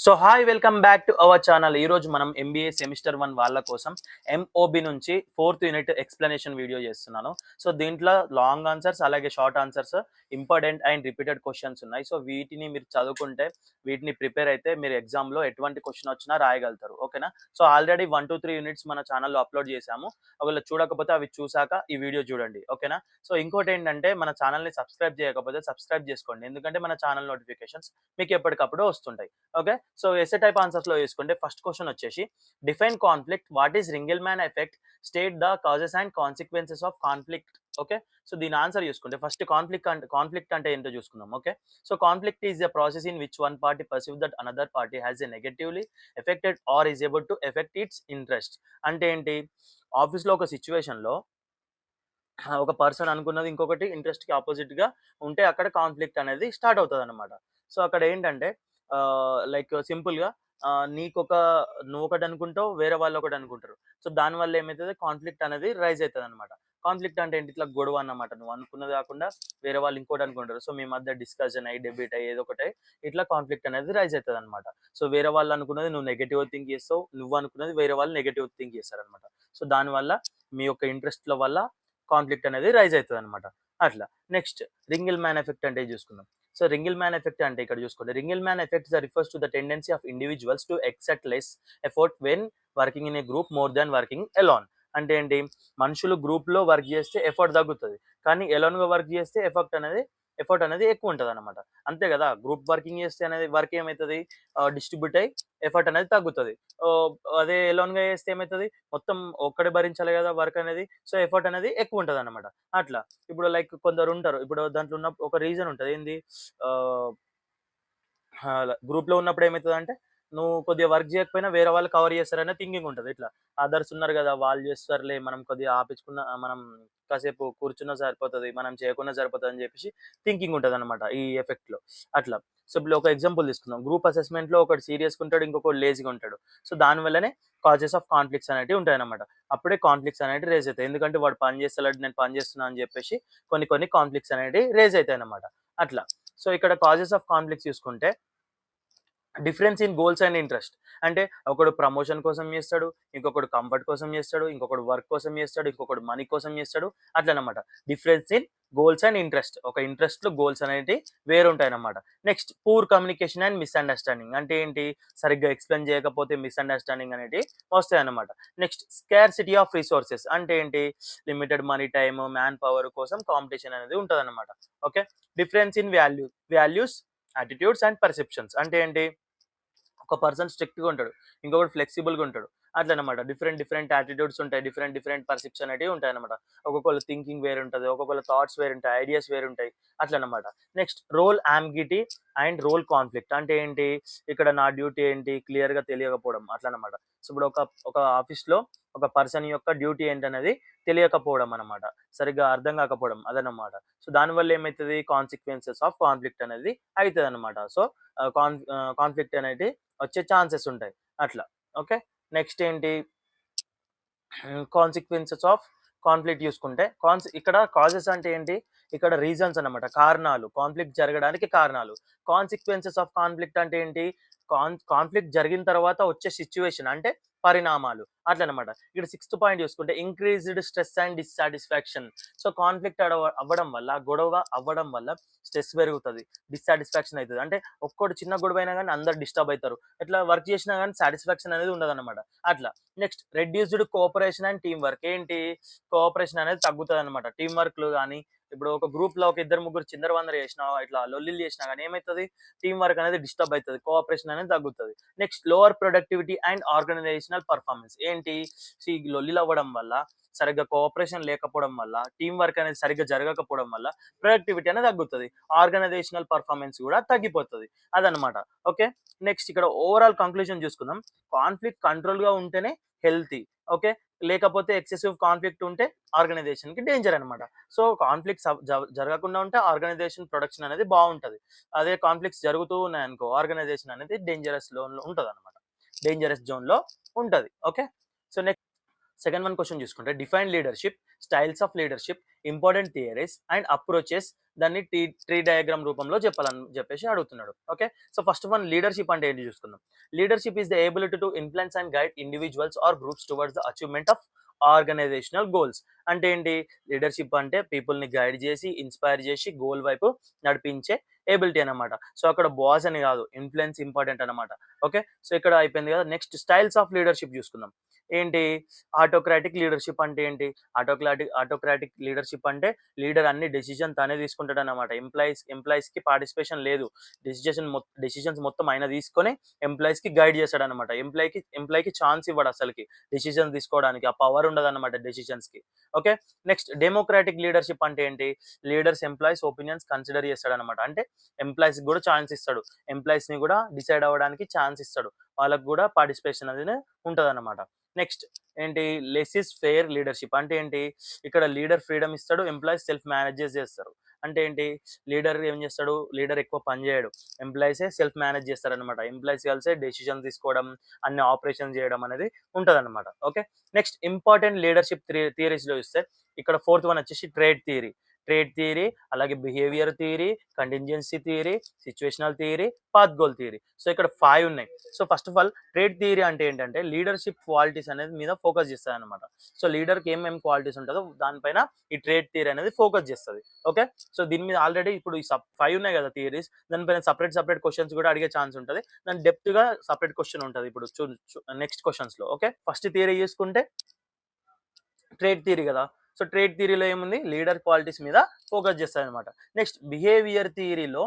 So hi welcome back to our channel. ఈ రోజు మనం ఎంబీఏ సెమిస్టర్ 1 వాళ్ళ కోసం ఎంఓబి నుంచి 4th యూనిట్ ఎక్స్‌ప్లనేషన్ వీడియో చేస్తున్నాను. సో దీంట్లో లాంగ్ ఆన్సర్స్ అలాగే short answers, important and repeated questions ఉన్నాయి. సో వీటిని మీరు చదువుకుంటే, వీటిని ప్రిపేర్ అయితే మీరు ఎగ్జామ్‌లో ఎటువంటి క్వెషన్ వచ్చినా రాయగలుగుతారు. ఓకేనా? సో ఆల్రెడీ 1, 2, 3 యూనిట్స్ మన ఛానల్‌లో అప్‌లోడ్ చేశాము. ఒకవేళ చూడకపోతే అవి చూసాక ఈ వీడియో చూడండి. ఓకేనా? సో ఇంకోటేంటంటే మన ఛానల్‌ని సబ్స్క్రైబ్ చేయకపోతే సబ్స్క్రైబ్ చేసుకోండి. ఎందుకంటే మన ఛానల్ నోటిఫికేషన్స్ మీకు ఎప్పటికప్పుడు వస్తుంటాయి. Okay. So SA type answers లో వేసుకుంటే ఫస్ట్ క్వశ్చన్ వచ్చేసి define conflict, what is Ringelmann effect, state the causes and consequences of conflict. Okay. So దీని ఆన్సర్ చూసుకుంటే ఫస్ట్ కాన్ఫ్లిక్ట్ అంటే ఏంటో చూసుకుందాం. Okay. So conflict is a process in which one party perceive that another party has a negatively affected or is able to affect its interest. అంటే ఏంటి? Office లో ఒక situation లో ఒక పర్సన్ అనుకున్నది ఇంకొకటి ఇంట్రెస్ట్ కి ఆపోజిట్ గా ఉంటే అక్కడ కాన్ఫ్లిక్ట్ అనేది స్టార్ట్ అవుతుంది అనమాట. సో అక్కడ ఏంటంటే లైక్ సింపుల్ గా నీకొక నువ్వు ఒకటి అనుకుంటావు, వేరే వాళ్ళు ఒకటి అనుకుంటారు. సో దాని వల్ల ఏమవుతుంది, కాన్ఫ్లిక్ట్ అనేది రైజ్ అవుతుంది అనమాట. కాన్ఫ్లిక్ట్ అంటే ఏంటి? ఇట్లా గొడవ అన్నమాట. నువ్వు అనుకున్నది కాకుండా వేరే వాళ్ళు ఇంకోటి అనుకుంటారు. సో మీ మధ్య డిస్కషన్ అయ్యి డెబేట్ అయ్యి ఏదో ఒకటి ఇట్లా కాన్ఫ్లిక్ట్ అనేది రైజ్ అవుతుంది అనమాట. సో వేరే వాళ్ళు అనుకున్నది నువ్వు నెగటివ్ థింక్ చేస్తావు, నువ్వు అనుకున్నది వేరే వాళ్ళు నెగటివ్ థింక్ చేస్తారు అనమాట. సో దానివల్ల మీ యొక్క ఇంట్రెస్ట్ల వల్ల కాన్ఫ్లిక్ట్ అనేది రైజ్ అవుతుంది అనమాట. అట్లా. నెక్స్ట్ రింగిల్ మ్యాన్ ఎఫెక్ట్ అంటే చూసుకుందాం. సో రింగిల్ మ్యాన్ ఎఫెక్ట్ అంటే ఇక్కడ చూసుకోండి, Ringelmann effect refers to the tendency of individuals to accept less effort when working in a group more than working alone. అంటే ఏంటి? మనుషులు గ్రూప్ లో వర్క్ చేస్తే ఎఫర్ట్ తగ్గుతుంది, కానీ ఎలాన్ గా వర్క్ చేస్తే ఎఫర్ట్ అనేది ఎక్కువ ఉంటుంది అనమాట. అంతే కదా? గ్రూప్ వర్కింగ్ చేస్తే అనేది వర్క్ ఏమవుతుంది, డిస్ట్రిబ్యూట్ అయ్యి ఎఫర్ట్ అనేది తగ్గుతుంది. అదే ఎలాన్ గా చేస్తే ఏమవుతుంది, మొత్తం ఒక్కడే భరించాలి కదా వర్క్ అనేది. సో ఎఫర్ట్ అనేది ఎక్కువ ఉంటుంది అనమాట. అట్లా. ఇప్పుడు లైక్ కొందరు ఉంటారు, ఇప్పుడు దాంట్లో ఉన్న ఒక రీజన్ ఉంటుంది ఏంది, గ్రూప్ లో ఉన్నప్పుడు ఏమవుతుంది అంటే నువ్వు కొద్దిగా వర్క్ చేయకపోయినా వేరే వాళ్ళు కవర్ చేస్తారనే థింకింగ్ ఉంటుంది. ఇట్లా అదర్స్ ఉన్నారు కదా, వాళ్ళు చేస్తారులే, మనం కొద్దిగా ఆపించుకున్న, మనం కాసేపు కూర్చున్నా సరిపోతుంది, మనం చేయకుండా సరిపోతుంది అని చెప్పేసి థింకింగ్ ఉంటుంది అనమాట ఈ ఎఫెక్ట్ లో. అట్లా. సో ఇప్పుడు ఒక ఎగ్జాంపుల్ తీసుకుందాం. గ్రూప్ అసెస్మెంట్ లో ఒకటి సీరియస్గా ఉంటాడు, ఇంకొకటి లేజీగా ఉంటాడు. సో దాని వల్లనే కాజెస్ ఆఫ్ కాన్ఫ్లిక్ట్స్ అనేవి ఉంటాయి అనమాట. అప్పుడే కాన్ఫ్లిక్ట్స్ అనేవి రేజ్ అవుతాయి. ఎందుకంటే వాడు పని చేస్తాడు, నేను పని చేస్తున్నా అని చెప్పేసి కొన్ని కాన్ఫ్లిక్ట్స్ అనేవి రేజ్ అవుతాయి అనమాట. అట్లా. సో ఇక్కడ కాజెస్ ఆఫ్ కాన్ఫ్లిక్ట్స్ చూసుకుంటే difference in goals and interest. అంటే ఒకడు ప్రమోషన్ కోసం చేస్తాడు, ఇంకొకడు కంఫర్ట్ కోసం చేస్తాడు, ఇంకొకడు వర్క్ కోసం చేస్తాడు, ఇంకొకడు మనీ కోసం చేస్తాడు. అట్లనమాట. Difference in goals and interest. ఒక ఇంట్రెస్ట్ లో గోల్స్ అనేవి వేరు ఉంటాయి అన్నమాట. Next poor communication and misunderstanding. అంటే ఏంటి? సరిగ్గా ఎక్స్ప్లెయిన్ చేయకపోతే మిస్అండర్స్టాండింగ్ అనేవి వస్తాయి అన్నమాట. Next scarcity of resources. అంటే ఏంటి? Limited money, time, man power కోసం కాంపిటీషన్ అనేది ఉంటుంది అన్నమాట. Okay. Difference in values, attitudes and perceptions. అంటే ఏంటి? ఒక పర్సన్ స్ట్రిక్ట్ గా ఉంటాడు, ఇంకొకటి ఫ్లెక్సిబుల్ గా ఉంటాడు. అట్లనమాట. డిఫరెంట్ యాటిట్యూడ్స్ ఉంటాయి, డిఫరెంట్ పర్సెప్షన్ అనేవి ఉంటాయి అనమాట. ఒక్కొక్కరు థింకింగ్ వేరు ఉంటుంది, ఒక్కొక్కరు థాట్స్ వేరు ఉంటాయి, ఐడియాస్ వేరు ఉంటాయి. అట్లనమాట. Next role ambiguity and role conflict. అంటే ఏంటి? ఇక్కడ నా డ్యూటీ ఏంటి క్లియర్ గా తెలియకపోవడం. అట్లనమాట. సో ఇప్పుడు ఒక ఆఫీస్ లో ఒక పర్సన్ యొక్క డ్యూటీ ఏంటనేది తెలియకపోవడం అనమాట, సరిగ్గా అర్థం కాకపోవడం అదనమాట. సో దానివల్ల ఏమవుతుంది, కాన్సిక్వెన్సెస్ ఆఫ్ కాన్ఫ్లిక్ట్ అనేది అవుతుంది అనమాట. సో కాన్ఫ్లిక్ట్ అనేది వచ్చే ఛాన్సెస్ ఉంటాయి. అట్లా. ఓకే. నెక్స్ట్ ఏంటి? కాన్సిక్వెన్సెస్ ఆఫ్ కాన్ఫ్లిక్ట్ చూసుకుంటే ఇక్కడ కాజెస్ అంటే ఏంటి? ఇక్కడ రీజన్స్ అన్నమాట, కారణాలు. కాన్ఫ్లిక్ట్ జరగడానికి కారణాలు. కాన్సిక్వెన్సెస్ ఆఫ్ కాన్ఫ్లిక్ట్ అంటే ఏంటి? కాన్ఫ్లిక్ట్ జరిగిన తర్వాత వచ్చే సిచ్యువేషన్ అంటే పరిణామాలు. అట్లనమాట. ఇక్కడ 6th పాయింట్ చూసుకుంటే increased stress and dissatisfaction. So conflict అవ్వడం వల్ల, గొడవ అవ్వడం వల్ల స్ట్రెస్ పెరుగుతుంది, డిస్సాటిస్ఫాక్షన్ అవుతుంది. అంటే ఒక్కటి చిన్న గొడవ అయినా కానీ అందరు డిస్టర్బ్ అవుతారు. ఇట్లా వర్క్ చేసినా కానీ సాటిస్ఫాక్షన్ అనేది ఉండదు అనమాట. అట్లా. Next reduced cooperation and team work. ఏంటి? కోఆపరేషన్ అనేది తగ్గుతుంది అనమాట. టీం వర్క్లు కానీ, ఇప్పుడు ఒక గ్రూప్ లో ఒక ఇద్దరు ముగ్గురు చిందరవందర చేసినా, ఇట్లా లొల్లిలు చేసినా కానీ ఏమవుతుంది, టీం వర్క్ అనేది డిస్టర్బ్ అవుతుంది, కోఆపరేషన్ అనేది తగ్గుతుంది. Next lower productivity and organizational performance. ఏంటి? లొల్లిలు అవ్వడం వల్ల, సరిగ్గా కోఆపరేషన్ లేకపోవడం వల్ల, టీం వర్క్ అనేది సరిగ్గా జరగకపోవడం వల్ల ప్రొడక్టివిటీ అనేది తగ్గుతుంది, ఆర్గనైజేషనల్ పర్ఫార్మెన్స్ కూడా తగ్గిపోతుంది. అదనమాట. ఓకే. నెక్స్ట్ ఇక్కడ ఓవరాల్ కంక్లూజన్ చూసుకుందాం. కాన్ఫ్లిక్ట్ కంట్రోల్ గా ఉంటేనే హెల్తీ. ఓకే. లేకపోతే ఎక్సెసివ్ కాన్ఫ్లిక్ట్ ఉంటే ఆర్గనైజేషన్ కి డేంజర్ అనమాట. సో కాన్ఫ్లిక్ట్స్ జరగకుండా ఉంటే ఆర్గనైజేషన్ ప్రొడక్షన్ అనేది బాగుంటది. అదే కాన్ఫ్లిక్ట్స్ జరుగుతూ ఉన్నాయనుకో, ఆర్గనైజేషన్ అనేది డేంజరస్ జోన్ లో ఉంటది అనమాట. డేంజరస్ జోన్ లో ఉంటది. Okay. So next second one question చూసుకుంటే define leadership, styles of leadership, important theories and approaches దాన్ని ట్రీ డయాగ్రామ్ రూపంలో చెప్పాలని చెప్పేసి అడుగుతున్నాడు. Okay, so first one leadership అంటే ఏంటి చూసుకుందాం. Leadership is the ability to influence and guide individuals or groups towards the achievement of organizational goals. అంటే ఏంటి, లీడర్షిప్ అంటే పీపుల్ ని గైడ్ చేసి ఇన్స్పైర్ చేసి గోల్ వైపు నడిపించే ఎబిలిటీ అనమాట. సో అక్కడ బాస్ అని కాదు, ఇన్ఫ్లుయెన్స్ ఇంపార్టెంట్ అనమాట. ఓకే, సో ఇక్కడ అయిపోయింది కదా. నెక్స్ట్ స్టైల్స్ ఆఫ్ లీడర్షిప్ చూసుకుందాం. ఏంటి, ఆటోక్రాటిక్ లీడర్షిప్ అంటే ఏంటి, ఆటోక్రాటిక్ లీడర్షిప్ అంటే లీడర్ అన్ని డెసిజన్ తనే తీసుకుంటాడు అనమాట. ఎంప్లాయీస్ కి పార్టిసిపేషన్ లేదు. డెసిషన్స్ మొత్తం ఆయన తీసుకొని ఎంప్లాయీస్ కి గైడ్ చేస్తాడు అనమాట. ఎంప్లాయీకి ఛాన్స్ ఇవ్వడు అసలుకి డెసిజన్ తీసుకోవడానికి, ఆ పవర్ ఉండదు అనమాట డెసిషన్స్ కి. ఓకే, నెక్స్ట్ డెమోక్రాటిక్ లీడర్షిప్ అంటే ఏంటి, లీడర్స్ ఎంప్లాయీస్ ఒపీనియన్స్ కన్సిడర్ చేస్తాడు అనమాట. అంటే ఎంప్లాయీస్ కూడా ఛాన్స్ ఇస్తాడు, ఎంప్లాయీస్ ని కూడా డిసైడ్ అవ్వడానికి ఛాన్స్ ఇస్తాడు, వాళ్ళకు కూడా పార్టిసిపేషన్ అనేది ఉంటది అనమాట. నెక్స్ట్ ఏంటి, లెస్ ఇస్ ఫెయిర్ లీడర్షిప్ అంటే ఏంటి, ఇక్కడ లీడర్ ఫ్రీడమ్ ఇస్తాడు, ఎంప్లాయీస్ సెల్ఫ్ మేనేజెస్ చేస్తారు. అంటే ఏంటి, లీడర్ ఏం చేస్తాడు, లీడర్ ఎక్కువ పని చేయడు, ఎంప్లాయీసే సెల్ఫ్ మేనేజ్ చేస్తారు అనమాట. ఎంప్లాయీస్ కలిసే డెసిషన్ తీసుకోవడం, అన్ని ఆపరేషన్ చేయడం అనేది ఉంటది అనమాట. Okay, next important leadership theories లో ఇస్తే ఇక్కడ ఫోర్త్ వన్ వచ్చేసి ట్రేడ్ థియరీ, అలాగే behaviour theory, contingency theory, situational theory, path goal theory. So ఇక్కడ 5 ఉన్నాయి. So first of all trade theory అంటే ఏంటంటే లీడర్షిప్ క్వాలిటీస్ అనేది మీద ఫోకస్ చేస్తుంది అనమాట. సో లీడర్కి ఏమేమి క్వాలిటీస్ ఉంటుందో దానిపైన ఈ ట్రేడ్ థియరీ అనేది ఫోకస్ చేస్తుంది. ఓకే, సో దీని మీద ఆల్రెడీ ఇప్పుడు ఈ 5 ఉన్నాయి కదా థియరీస్, దానిపైన సపరేట్ క్వశ్చన్స్ కూడా అడిగే ఛాన్స్ ఉంటుంది. దాని డెప్త్ గా సపరేట్ క్వశ్చన్ ఉంటుంది ఇప్పుడు నెక్స్ట్ క్వశ్చన్స్ లో. ఓకే, ఫస్ట్ థియరీ చూసుకుంటే ట్రేడ్ థియరీ కదా. సో ట్రేడ్ థియరీలో ఏముంది, లీడర్ క్వాలిటీస్ మీద ఫోకస్ చేస్తుంది అనమాట. నెక్స్ట్ బిహేవియర్ థియరీలో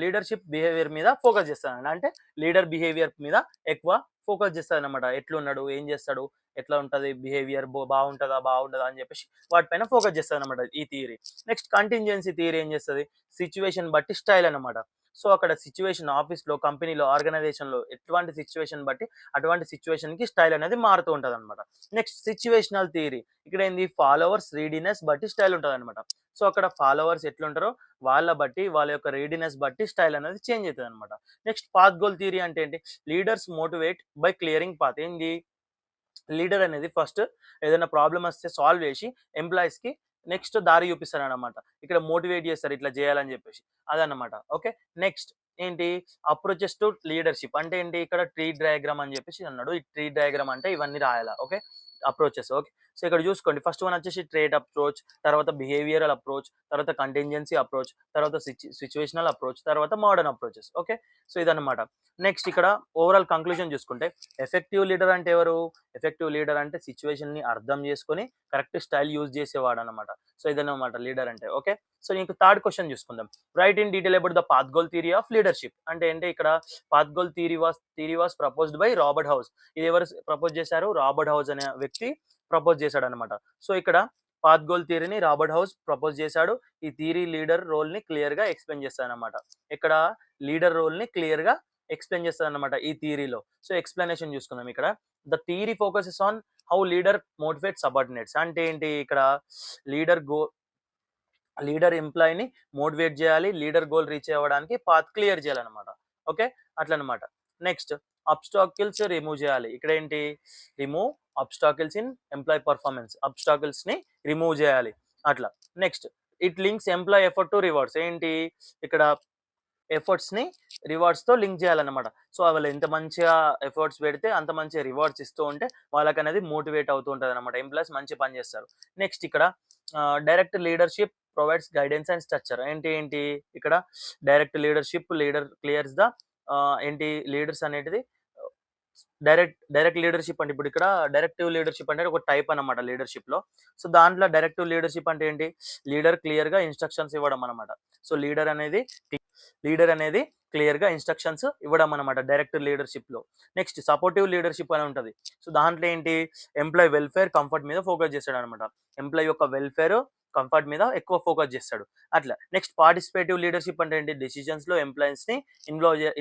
లీడర్షిప్ బిహేవియర్ మీద ఫోకస్ చేస్తాడు. అంటే లీడర్ బిహేవియర్ మీద ఎక్కువ ఫోకస్ చేస్తాడు అనమాట. ఎట్లున్నాడు, ఏం చేస్తాడు, ఎట్లా ఉంటుంది బిహేవియర్, బాగుంటుందా అని చెప్పేసి వాటిపైన ఫోకస్ చేస్తుంది అనమాట ఈ థియరీ. నెక్స్ట్ కంటింజెన్సీ థియరీ ఏం చేస్తుంది, సిచ్యువేషన్ బట్టి స్టైల్ అనమాట. సో అక్కడ సిచ్యువేషన్ ఆఫీస్లో, కంపెనీలో, ఆర్గనైజేషన్లో ఎటువంటి సిచ్యువేషన్ బట్టి అటువంటి సిచ్యువేషన్ కి స్టైల్ అనేది మారుతూ ఉంటుంది అనమాట. నెక్స్ట్ సిచ్యువేషనల్ థియరీ, ఇక్కడ ఏంది, ఫాలోవర్స్ రీడినెస్ బట్టి స్టైల్ ఉంటుంది అనమాట. సో అక్కడ ఫాలోవర్స్ ఎట్లుంటారో వాళ్ళ యొక్క రీడినెస్ బట్టి స్టైల్ అనేది చేంజ్ అవుతుంది అనమాట. నెక్స్ట్ పాత్ గోల్ థియరీ అంటే ఏంటి, leaders motivate by clearing path. ఏంది, లీడర్ అనేది ఫస్ట్ ఏదైనా ప్రాబ్లం వస్తే సాల్వ్ చేసి ఎంప్లాయీస్ కి నెక్స్ట్ దారి చూపిస్తారు అనమాట. ఇక్కడ మోటివేట్ చేస్తారు ఇట్లా చేయాలని చెప్పేసి, అదనమాట. ఓకే, నెక్స్ట్ ఏంటి, అప్రోచెస్ టు లీడర్షిప్ అంటే ఏంటి, ఇక్కడ ట్రీ డయాగ్రామ్ అని చెప్పేసి అన్నాడు. ఈ ట్రీ డయాగ్రామ్ అంటే ఇవన్నీ రాయాలా. Okay, approaches. ఓకే, సో ఇక్కడ చూసుకోండి, ఫస్ట్ వన్ వచ్చేసి ట్రేడ్ అప్రోచ్, తర్వాత బిహేవియరల్ అప్రోచ్, తర్వాత కంటింజెన్సీ అప్రోచ్, తర్వాత సిచ్యువేషనల్ అప్రోచ్, తర్వాత మోడర్న్ అప్రోచెస్. ఓకే, సో ఇదన్నమాట. నెక్స్ట్ ఇక్కడ ఓవరాల్ కంక్లూజన్ చూసుకుంటే ఎఫెక్టివ్ లీడర్ అంటే ఎవరు, ఎఫెక్టివ్ లీడర్ అంటే సిచ్యువేషన్ ని అర్థం చేసుకొని కరెక్ట్ స్టైల్ యూజ్ చేసేవాడు అనమాట. సో ఇదన్నమాట లీడర్ అంటే. ఓకే, సో ఇంక థర్డ్ క్వశ్చన్ చూసుకుందాం. Right in detail about the path goal theory of leadership అంటే ఏంటి, ఇక్కడ path goal theory was proposed by Robert house. ఇది ఎవరు ప్రపోజ్ చేశారు, రాబర్ట్ హౌస్ అనే వ్యక్తి ప్రపోజ్ చేశాడు అనమాట. సో ఇక్కడ పాత్ గోల్ థియరీని రాబర్ట్ హౌస్ ప్రపోజ్ చేశాడు. ఈ థియరీ లీడర్ రోల్ ని క్లియర్ గా ఎక్స్ప్లెయిన్ చేస్తాడు అనమాట. ఇక్కడ లీడర్ రోల్ ని క్లియర్ గా ఎక్స్ప్లెయిన్ చేస్తాడు అనమాట ఈ థియరీలో. సో ఎక్స్ప్లెనేషన్ చూసుకుందాం. ఇక్కడ the theory focuses on how leader motivate subordinates అంటే ఏంటి, ఇక్కడ లీడర్ ఎంప్లాయీని మోటివేట్ చేయాలి, లీడర్ గోల్ రీచ్ అవ్వడానికి పాత్ క్లియర్ చేయాలన్నమాట. ఓకే, అట్లనమాట. నెక్స్ట్ అబ్స్టాకిల్స్ రిమూవ్ చేయాలి. ఇక్కడ ఏంటి, remove obstacles in employee performance, obstacles ని రిమూవ్ చేయాలి అట్లా. Next it links employee effort to rewards. ఏంటి, ఇక్కడ ఎఫర్ట్స్ ని రివార్డ్స్ తో లింక్ చేయాలన్నమాట. సో వాళ్ళు ఎంత మంచిగా ఎఫర్ట్స్ పెడితే అంత మంచిగా రివార్డ్స్ ఇస్తూ ఉంటే వాళ్ళకి అనేది మోటివేట్ అవుతూ ఉంటుంది అనమాట, ఎంప్లాయీస్ మంచి పని చేస్తారు. నెక్స్ట్ ఇక్కడ direct leadership provides guidance and structure. ఏంటి ఇక్కడ డైరెక్ట్ లీడర్ క్లియర్స్ ద ఏంటి, లీడర్స్ అనేది డైరెక్ట్ లీడర్షిప్ అంటే ఇప్పుడు ఇక్కడ డైరెక్టివ్ లీడర్షిప్ అంటే ఒక టైప్ అనమాట లీడర్షిప్ లో. సో దాంట్లో డైరెక్టివ్ లీడర్షిప్ అంటే ఏంటి, లీడర్ క్లియర్ గా ఇన్స్ట్రక్షన్స్ ఇవ్వడం అనమాట. సో లీడర్ అనేది క్లియర్ గా ఇన్స్ట్రక్షన్స్ ఇవ్వడం అనమాట డైరెక్ట్ లీడర్షిప్ లో. నెక్స్ట్ సపోర్టివ్ లీడర్షిప్ అని ఉంటుంది. సో దాంట్లో ఏంటి, ఎంప్లాయీ వెల్ఫేర్ కంఫర్ట్ మీద ఫోకస్ చేస్తాడు అనమాట. ఎంప్లాయీ యొక్క వెల్ఫేర్ కంఫర్ట్ మీద ఎక్కువ ఫోకస్ చేస్తాడు అట్లా. నెక్స్ట్ పార్టిసిపేటివ్ లీడర్షిప్ అంటే ఏంటి, డెసిషన్స్ లో ఎంప్లాయీస్ ని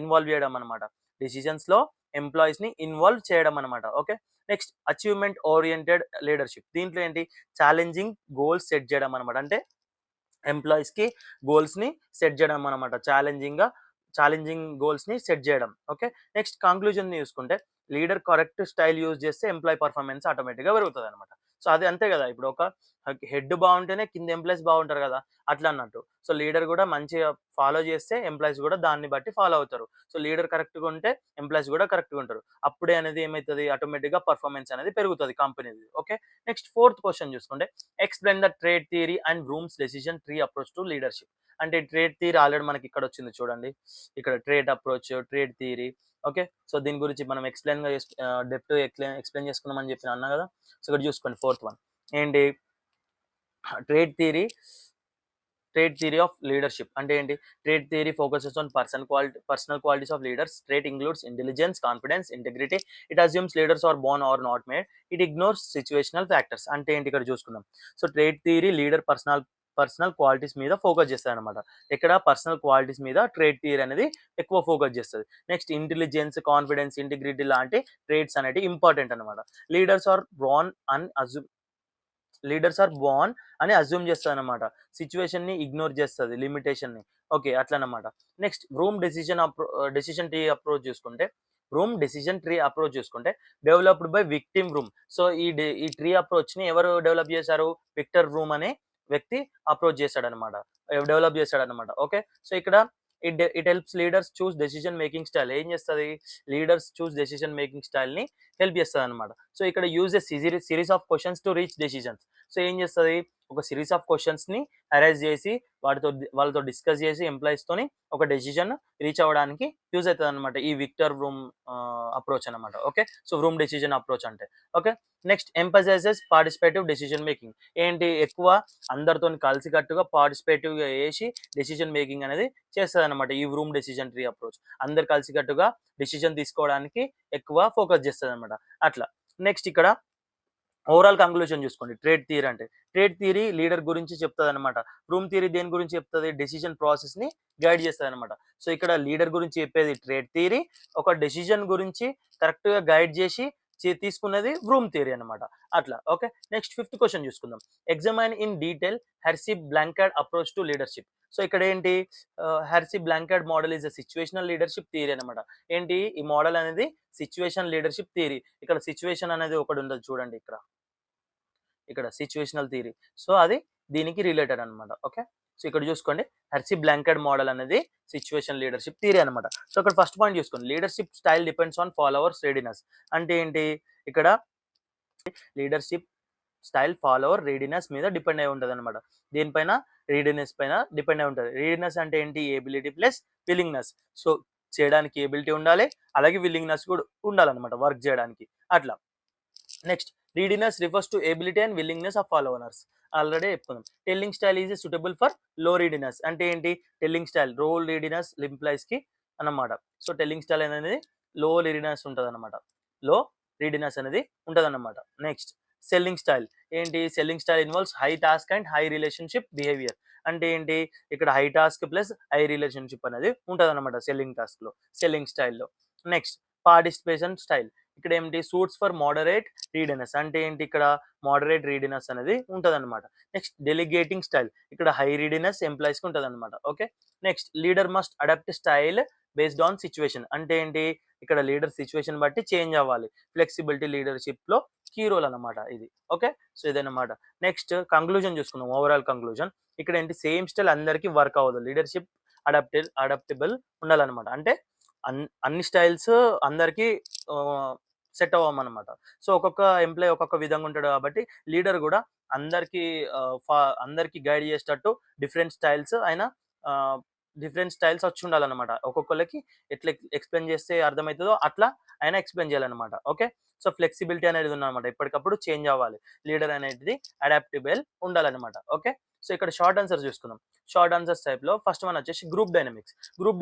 ఇన్వాల్వ్ చేయడం అనమాట. డెసిషన్స్ లో ఎంప్లాయీస్ ని ఇన్వాల్వ్ చేయడం అనమాట. Okay, next achievement oriented leadership. దీంట్లో ఏంటి, ఛాలెంజింగ్ గోల్స్ సెట్ చేయడం అనమాట. అంటే ఎంప్లాయీస్ కి గోల్స్ ని సెట్ చేయడం అనమాట, ఛాలెంజింగ్ గోల్స్ ని సెట్ చేయడం. ఓకే, నెక్స్ట్ కంక్లూజన్ చూసుకుంటే లీడర్ కరెక్ట్ స్టైల్ యూజ్ చేస్తే ఎంప్లాయీ పర్ఫార్మెన్స్ ఆటోమేటిక్గా పెరుగుతుంది అనమాట. సో అది అంతే కదా, ఇప్పుడు ఒక హెడ్ బాగుంటేనే కింద ఎంప్లాయీస్ బాగుంటారు కదా, అట్లా అన్నట్టు. సో లీడర్ కూడా మంచిగా ఫాలో చేస్తే ఎంప్లాయీస్ కూడా దాన్ని బట్టి ఫాలో అవుతారు. సో లీడర్ కరెక్ట్గా ఉంటే ఎంప్లాయీస్ కూడా కరెక్ట్గా ఉంటారు. అప్పుడే అనేది ఏమవుతుంది, ఆటోమేటిక్గా పర్ఫార్మెన్స్ అనేది పెరుగుతుంది కంపెనీది. ఓకే, నెక్స్ట్ ఫోర్త్ క్వశ్చన్ చూసుకుంటే explain the trade theory and rooms decision tree approach to leadership. అంటే ట్రేడ్ థియరీ ఆల్రెడీ మనకి ఇక్కడ వచ్చింది చూడండి, ఇక్కడ trade approach, trade theory. Okay, so దీని గురించి మనం డెప్త్ ఎక్స్ప్లెయిన్ చేసుకున్నామని చెప్పి అన్నా కదా. సో ఇక్కడ చూసుకోండి ఫోర్త్ వన్ ఏంటి, ట్రేడ్ థియరీ ఆఫ్ లీడర్షిప్ అంటే ఏంటి. Trait theory focuses on personal qualities of leaders. Trait includes intelligence, confidence, integrity. It assumes leaders are born or not made. It ignores situational factors. అంటే ఏంటి ఇక్కడ చూసుకుందాం. So trait theory leader personal qualities మీద focus చేస్తుంది అనమాట. ఇక్కడ personal qualities మీద trait theory అనేది ఎక్కువ ఫోకస్ చేస్తుంది. నెక్స్ట్ ఇంటెలిజెన్స్, కాన్ఫిడెన్స్, ఇంటిగ్రిటీ లాంటి ట్రేడ్స్ అనేవి ఇంపార్టెంట్ అనమాట. లీడర్స్ ఆర్ బోర్న్ అని అజ్యూమ్ చేస్తుంది అనమాట. సిచ్యువేషన్ ని ఇగ్నోర్ చేస్తుంది, లిమిటేషన్ ని. ఓకే, అట్లనమాట. నెక్స్ట్ డెసిషన్ ట్రీ అప్రోచ్ చూసుకుంటే developed by Victor Vroom. So ఈ ట్రీ అప్రోచ్ ని ఎవరు డెవలప్ చేశారు, విక్టర్ రూమ్ అనే వ్యక్తి డెవలప్ చేశాడనమాట. ఓకే, సో ఇక్కడ it helps leaders choose decision making style. ఏం చేస్తుంది, leaders choose decision making style ని హెల్ప్ చేస్తుంది అనమాట. సో ఇక్కడ use series of questions to reach decisions. So ఏం చేస్తుంది, ఒక సిరీస్ ఆఫ్ క్వశ్చన్స్ ని అరైజ్ చేసి వాళ్ళతో డిస్కస్ చేసి ఎంప్లాయీస్ తోని ఒక డెసిషన్ రీచ్ అవ్వడానికి యూజ్ అవుతుంది అనమాట ఈ విక్టర్ రూమ్ అప్రోచ్ అనమాట. Okay, so Vroom decision approach అంటే. Okay, next emphasises participative decision making. ఏంటి, ఎక్కువ అందరితో కలిసికట్టుగా పార్టిసిపేటివ్ గా వేసి డెసిషన్ మేకింగ్ అనేది చేస్తుంది అనమాట ఈ రూమ్ డెసిషన్ ట్రీ అప్రోచ్. అందరు కలిసికట్టుగా డెసిషన్ తీసుకోవడానికి ఎక్కువ ఫోకస్ చేస్తుంది అనమాట. అట్లా నెక్స్ట్ ఇక్కడ ఓవరాల్ కంక్లూజన్ చూసుకోండి. ట్రేడ్ థియరీ లీడర్ గురించి చెప్తుంది అనమాట. రూమ్ థియరీ దేని గురించి చెప్తుంది, డెసిషన్ ప్రాసెస్ ని గైడ్ చేస్తుంది అనమాట. సో ఇక్కడ లీడర్ గురించి చెప్పేది ట్రేడ్ థియరీ, ఒక డెసిషన్ గురించి కరెక్ట్ గా గైడ్ చేసి తీసుకున్నది రూమ్ థియరీ అనమాట. అట్లా. ఓకే, నెక్స్ట్ ఫిఫ్త్ క్వశ్చన్ చూసుకుందాం. Examine in detail Hersey Blanchard approach to leadership. So ఇక్కడ ఏంటి, Hersey Blanchard model is a situational leadership theory అనమాట. ఏంటి, ఈ మోడల్ అనేది సిచ్యువేషన్ లీడర్షిప్ థియరీ. ఇక్కడ సిచ్యువేషన్ అనేది ఒకటి ఉండదు చూడండి, ఇక్కడ సిచ్యువేషనల్ థియరీ. సో అది దీనికి రిలేటెడ్ అనమాట. ఓకే, సో ఇక్కడ చూసుకోండి, హెర్సీ బ్లాంకెట్ మోడల్ అనేది సిచ్యువేషన్ లీడర్షిప్ థియరీ అనమాట. సో ఇక్కడ ఫస్ట్ పాయింట్ చూసుకోండి, leadership style depends on followers readiness. అంటే ఏంటి, ఇక్కడ లీడర్షిప్ స్టైల్ ఫాలోవర్ రెడీనెస్ మీద డిపెండ్ అయి ఉంటుంది అనమాట. దీనిపైన రెడీనెస్ పైన డిపెండ్ అయి ఉంటుంది. రెడీనెస్ అంటే ఏంటి, ఏబిలిటీ ప్లస్ విల్లింగ్నెస్. సో చేయడానికి ఏబిలిటీ ఉండాలి, అలాగే విల్లింగ్నెస్ కూడా ఉండాలన్నమాట వర్క్ చేయడానికి. అట్లా. Next, readiness refers to ability and willingness of followers. Already చెప్పుకుందాం. Telling style is suitable for low readiness. అంటే ఏంటి, telling style low readiness employees కి అన్నమాట. సో టెల్లింగ్ స్టైల్ అనేది లో రీడినెస్ ఉంటుంది అనమాట. నెక్స్ట్, సెల్లింగ్ స్టైల్ ఏంటి, selling style involves high task and high relationship behaviour. అంటే ఏంటి, ఇక్కడ high task plus high relationship అనేది ఉంటుంది అనమాట సెల్లింగ్ స్టైల్లో. Next, participation style. ఇక్కడ ఏంటి, సూట్స్ ఫర్ మోడరేట్ రీడినెస్. అంటే ఏంటి, ఇక్కడ మోడరేట్ రీడినెస్ అనేది ఉంటుంది అనమాట. Next, delegating style. ఇక్కడ హై రీడినెస్ ఎంప్లాయీస్ కి ఉంటుంది అనమాట. Okay, next, leader must adapt style based on situation. అంటే ఏంటి, ఇక్కడ లీడర్ సిచ్యువేషన్ బట్టి చేంజ్ అవ్వాలి. ఫ్లెక్సిబిలిటీ లీడర్షిప్ లో కీ రోల్ అనమాట ఇది. ఓకే, సో ఇదన్నమాట. నెక్స్ట్ కంక్లూజన్ చూసుకుందాం, ఓవరాల్ కంక్లూజన్. ఇక్కడ ఏంటి, సేమ్ స్టైల్ అందరికీ వర్క్ అవ్వదు, లీడర్షిప్ అడాప్టబుల్ ఉండాలన్నమాట. అంటే అన్ని స్టైల్స్ అందరికీ సెట్ అవ్వమన్నమాట. సో ఒక్కొక్క ఎంప్లాయీ ఒక్కొక్క విధంగా ఉంటాడు కాబట్టి లీడర్ కూడా అందరికి గైడ్ చేసేటట్టు డిఫరెంట్ స్టైల్స్ వచ్చి ఉండాలన్నమాట. ఒక్కొక్కరికి ఎట్లా ఎక్స్ప్లెయిన్ చేస్తే అర్థమవుతుందో అట్లా ఆయన ఎక్స్ప్లెయిన్ చేయాలన్నమాట. ఓకే, సో ఫ్లెక్సిబిలిటీ అనేది ఉందన్నమాట, ఎప్పటికప్పుడు చేంజ్ అవ్వాలి. లీడర్ అనేది అడాప్టబుల్ ఉండాలన్నమాట. ఓకే, సో ఇక్కడ షార్ట్ ఆన్సర్స్ చూసుకుందాం. షార్ట్ ఆన్సర్స్ టైప్ లో ఫస్ట్ వన్ వచ్చేసి group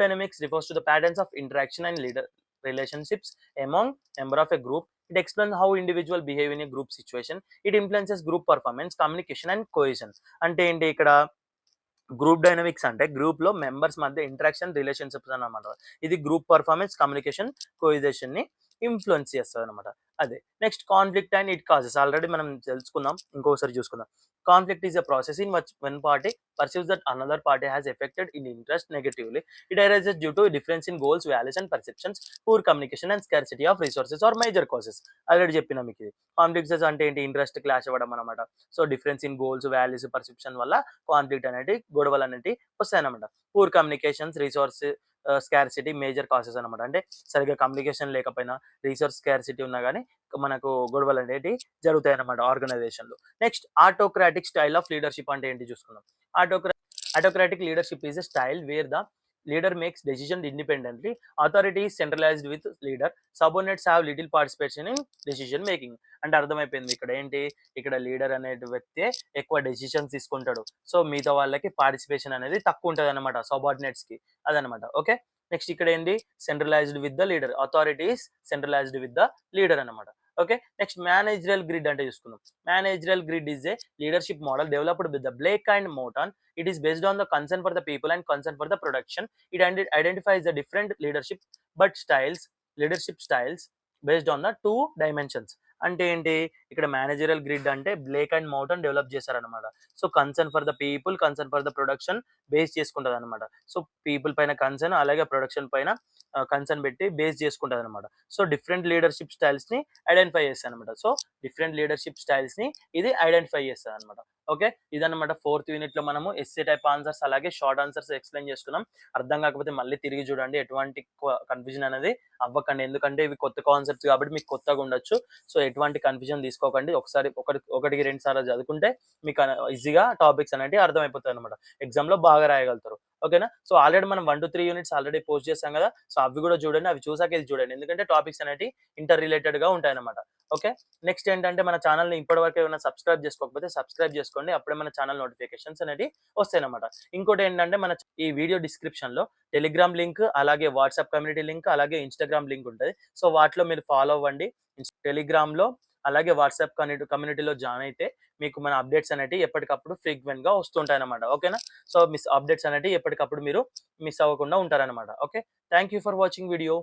dynamics refers to the patterns of interaction and leader relationships among member of a group. It explains how individual behave in a group situation. It influences group performance, communication and cohesion. అంటే ఏంటి, ఇక్కడ group dynamics అంటే group లో members మధ్య interaction relationships అన్నమాట. ఇది group performance, communication, కోహెజన్ ని influence చేస్తదనమాట. అదే. Next conflict and it causes already మనం తెలుసుకుందాం. ఇంకొకసారి చూసుకుందాం. Conflict is a process in which one party perceives that another party has affected in interest negatively. It arises due to difference in goals, values and perceptions, poor communication and scarcity of resources or major causes. Already చెప్పినా మీకు ఇది. Conflicts అంటే ఏంటి? Interest clash అవ్వడం అనమాట. So difference in goals, values, perception వల్ల conflict అనేటి గొడవలు అనేటివి వస్తాయన్నమాట. Poor communications, resource scarcity major causes అనమాట. అంటే సరిగ్గా కమ్యూనికేషన్ లేకపోయినా, రిసోర్స్ స్కార్సిటీ ఉన్నా గానీ మనకు గొడవలు అనేటివి జరుగుతాయన్నమాట ఆర్గనైజేషన్‌లో. Next autocratic style of leadership అంటే ఏంటి చూసుకుందాం. Autocra- Autocratic leadership is a style where the leader makes decisions independently. Authority is centralized with leader. Subordinates have little participation in decision making. అంటే అర్థమైపోయింది ఇక్కడ ఏంటి, ఇక్కడ లీడర్ అనే వ్యక్తి ఎక్కువ డెసిషన్స్ తీసుకుంటాడు. సో మిగతా వాళ్ళకి పార్టిసిపేషన్ అనేది తక్కువ ఉంటుంది అనమాట సబార్డినేట్స్ కి. అదనమాట. ఓకే. నెక్స్ట్ ఇక్కడ ఏంటి, centralized with the leader. Authority is centralized with the leader అనమాట. ఓకే. నెక్స్ట్ మేనేజరల్ గ్రిడ్ అంటే చూసుకుందాం. Managerial grid is a leadership model developed with the Blake and Morton. It is based on the concern for the people and concern for the production. It identifies the different leadership styles based on the two dimensions. అంటే ఏంటి, ఇక్కడ managerial grid అంటే Blake and మౌటన్ develop చేశారనమాట. So concern for the people, concern for the production base చేసుకుంటుంది అనమాట. So people పైన concern, అలాగే production పైన కన్సర్న్ పెట్టి బేస్ చేసుకుంటుంది అనమాట. సో డిఫరెంట్ లీడర్షిప్ స్టైల్స్ ని ఐడెంటిఫై చేస్తాయి అనమాట. సో డిఫరెంట్ లీడర్షిప్ స్టైల్స్ ని ఇది ఐడెంటిఫై చేస్తుంది అనమాట. ఓకే. ఇదన్నమాట 4th యూనిట్ లో మనము ఎస్సే టైప్ ఆన్సర్స్ అలాగే షార్ట్ ఆన్సర్స్ ఎక్స్ప్లెయిన్ చేసుకున్నాం. అర్థం కాకపోతే మళ్ళీ తిరిగి చూడండి, ఎటువంటి కన్ఫ్యూజన్ అనేది అవ్వకండి. ఎందుకంటే ఇవి కొత్త కాన్సెప్ట్స్ కాబట్టి మీకు కొత్తగా ఉండొచ్చు. సో ఎటువంటి కన్ఫ్యూజన్ తీసుకోకండి. ఒకటికి 2 సార్లు చదువుకుంటే మీకు ఈజీగా టాపిక్స్ అనేవి అర్థమైపోతాయి అనమాట. ఎగ్జామ్ లో బాగా రాయగలుగుతారు. ఓకేనా. సో ఆల్రెడీ మనం 1 to 3 యూనిట్స్ ఆల్రెడీ పోస్ట్ చేసాం కదా. సో అవి కూడా చూడండి, అవి చూసాక ఇది చూడండి, ఎందుకంటే టాపిక్స్ అనేవి ఇంటర్ రిలేటెడ్ గా ఉంటాయి అనమాట. ఓకే. నెక్స్ట్ ఏంటంటే మన ఛానల్ ని ఇప్పటివరకు ఏమైనా సబ్స్క్రైబ్ చేసుకోకపోతే సబ్స్క్రైబ్ చేసుకోండి. అప్పుడే మన ఛానల్ నోటిఫికేషన్స్ అనేవి వస్తాయి అనమాట. ఇంకోటి ఏంటంటే మన ఈ వీడియో డిస్క్రిప్షన్ లో టెలిగ్రామ్ లింక్, అలాగే వాట్సాప్ కమ్యూనిటీ లింక్, అలాగే ఇన్స్టాగ్రామ్ లింక్ ఉంటుంది. సో వాటిలో మీరు ఫాలో అవ్వండి. టెలిగ్రామ్ లో అలాగే వాట్సాప్ కమ్యూనిటీలో జాయిన్ అయితే మీకు మన అప్డేట్స్ అనేవి ఎప్పటికప్పుడు ఫ్రీక్వెంట్ గా వస్తుంటాయి అనమాట. ఓకేనా. సో అప్డేట్స్ అనేవి ఎప్పటికప్పుడు మీరు మిస్ అవ్వకుండా ఉంటారనమాట. Okay. Thank you for watching video.